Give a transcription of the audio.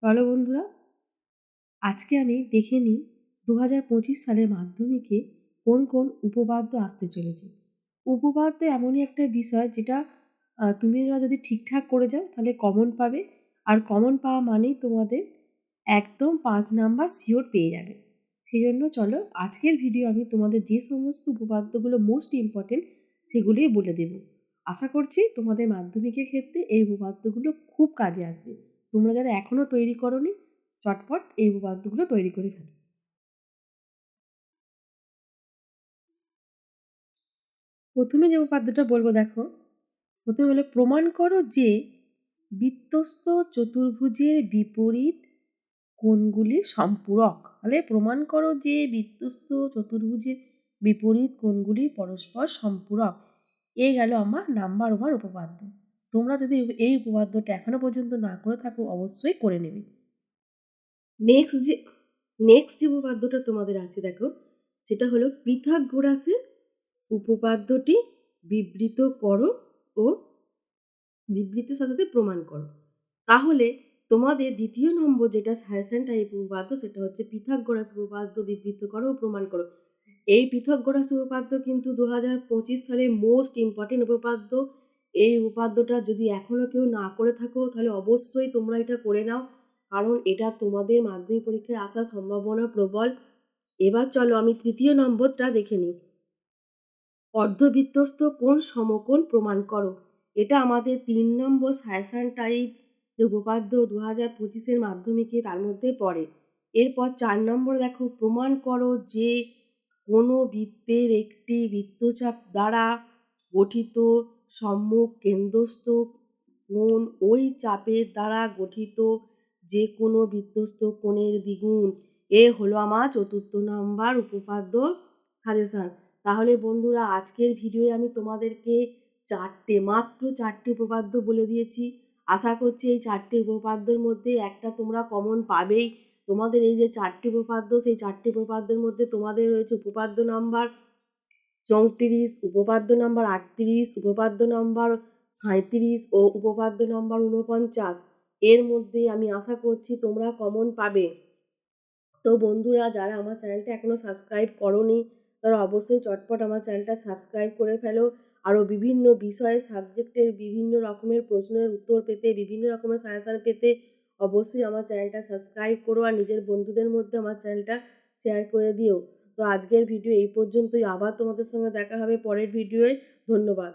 চলো বন্ধুরা, আজকে আমি দেখে নিই 2025 সালের মাধ্যমিকে কোন কোন উপপাদ্য আসতে চলেছে। উপপাদ্য এমনই একটা বিষয় যেটা তোমরা যদি ঠিকঠাক করে যাও তাহলে কমন পাবে, আর কমন পাওয়া মানেই তোমাদের একদম 5 নাম্বার শিওর পেয়ে যাবে। সেই জন্য চলো আজকের ভিডিও আমি তোমাদের যে সমস্ত উপপাদ্যগুলো মোস্ট ইম্পর্টেন্ট সেগুলোই বলে দেব। আশা করছি তোমাদের মাধ্যমিকের ক্ষেত্রে এই উপপাদ্যগুলো খুব কাজে আসবে। তোমরা যারা এখনো তৈরি করোনি চটপট এই উপপাদ্যগুলো তৈরি করে ফেলো। প্রথমে যে উপপাদ্যটা বলবো দেখো, প্রথমে হলো প্রমাণ করো যে বৃত্তস্থ চতুর্ভুজের বিপরীত কোণগুলি সম্পূরক। তাহলে প্রমাণ করো যে বৃত্তস্থ চতুর্ভুজের বিপরীত কোণগুলি পরস্পর সম্পূরক। এ গেল আমার নাম্বার 1 উপপাদ্য। তোমরা যদি এই উপপাদ্যটা এখনো পর্যন্ত না করে থাকো অবশ্যই করে নেবে। নেক্সট যে উপপাদ্যটা তোমাদের আছে দেখো, সেটা হলো পিথাগোরাসের উপপাদ্যটি বিবৃত করো ও বিবৃতির সাথে প্রমাণ করো। তাহলে তোমাদের দ্বিতীয় নম্বর যেটা সাজেশন টাইপ উপপাদ্য সেটা হচ্ছে পিথাগোরাস উপপাদ্য বিবৃত করো ও প্রমাণ করো। এই পিথাগোরাস উপপাদ্য কিন্তু 2025 সালে মোস্ট ইম্পর্টেন্ট উপপাদ্য। এই উপপাদ্যটা যদি এখনো কেউ না করে থাকো তাহলে অবশ্যই তোমরা এটা করে নাও, কারণ এটা তোমাদের মাধ্যমিক পরীক্ষায় আসার সম্ভাবনা প্রবল। এবার চলো আমি তৃতীয় নম্বরটা দেখে নিই। অর্ধবৃত্তস্থ কোণ সমকোণ প্রমাণ করো। এটা আমাদের 3 নম্বর সাজেশন টাইপ যে উপপাদ্য 2025 মাধ্যমিকে তার মধ্যে পড়ে। এরপর 4 নম্বর দেখো, প্রমাণ করো যে কোনো বৃত্তের একটি বৃত্তচাপ দ্বারা গঠিত সম্মুখ কেন্দ্রস্থ কোণ ওই চাপের দ্বারা গঠিত যে কোনো বৃত্তস্থ কোণের দ্বিগুণ। এ হলো আমার 4র্থ নম্বর উপপাদ্য সাজেশন। তাহলে বন্ধুরা আজকের ভিডিওয়ে আমি তোমাদেরকে মাত্র চারটে উপপাদ্য বলে দিয়েছি। আশা করছি এই 4টে উপপাদ্যের মধ্যে একটা তোমরা কমন পাবেই। তোমাদের এই যে 4টে উপপাদ্য, সেই 4টে উপপাদ্যের মধ্যে তোমাদের রয়েছে উপপাদ্য নাম্বার 34, উপপাদ্য নাম্বার 38, উপপাদ্য নাম্বার 37 ও উপপাদ্য নাম্বার 49। এর মধ্যে আমি আশা করছি তোমরা কমন পাবে। তো বন্ধুরা যারা আমার চ্যানেলটা এখনো সাবস্ক্রাইব করোনি তারা অবশ্যই চটপট আমার চ্যানেলটা সাবস্ক্রাইব করে ফেলো। আরও বিভিন্ন বিষয়ে সাবজেক্টের বিভিন্ন রকমের প্রশ্নের উত্তর পেতে, বিভিন্ন রকমের সাজেশন পেতে অবশ্যই আমার চ্যানেলটা সাবস্ক্রাইব করো আর নিজের বন্ধুদের মধ্যে আমার চ্যানেলটা শেয়ার করে দিও। তো আজকের ভিডিও এই পর্যন্তই, আবার তোমাদের সঙ্গে দেখা হবে পরের ভিডিওয়ে। ধন্যবাদ।